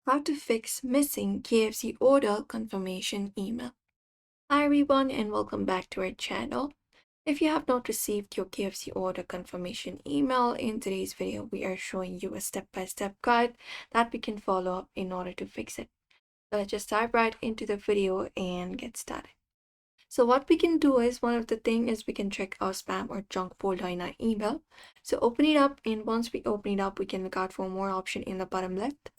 How to fix missing KFC order confirmation email. Hi everyone and welcome back to our channel. If you have not received your KFC order confirmation email, in today's video we are showing you a step-by-step guide that we can follow up in order to fix it. So let's just dive right into the video and get started. So what we can do is, one of the thing is we can check our spam or junk folder in our email. So open it up, and once we open it up, we can look out for more option in the bottom left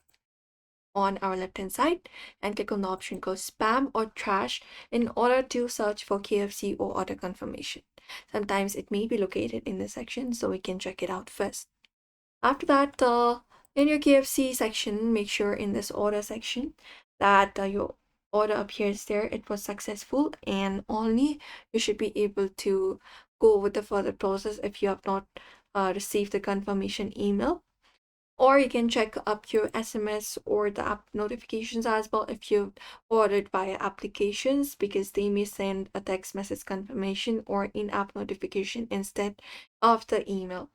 on our left hand side and click on the option called spam or trash in order to search for KFC or order confirmation. Sometimes it may be located in this section, so we can check it out first. After that, in your KFC section, make sure in this order section that your order appears there, it was successful, and only you should be able to go with the further process if you have not received the confirmation email. Or you can check up your SMS or the app notifications as well if you've ordered via applications, because they may send a text message confirmation or in-app notification instead of the email.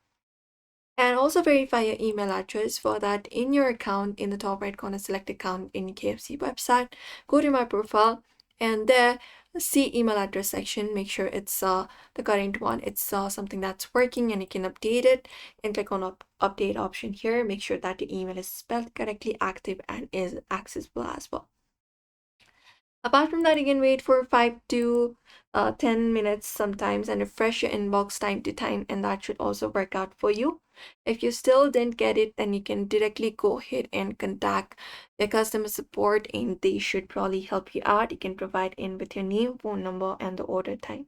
And also verify your email address. For that, in your account, in the top right corner, select account in KFC website, go to my profile, and there see email address section. Make sure it's the current one, it's something that's working and you can update it, and click on update option here. Make sure that your email is spelled correctly, active, and is accessible as well. Apart from that, you can wait for 5 to 10 minutes sometimes and refresh your inbox time to time, and that should also work out for you. If you still didn't get it, then you can directly go ahead and contact their customer support, and they should probably help you out. You can provide in with your name, phone number, and the order time.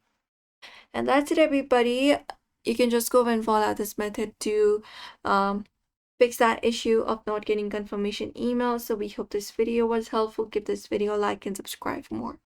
And that's it, everybody. You can just go and follow this method to fix that issue of not getting confirmation email. So we hope this video was helpful. Give this video a like and subscribe for more.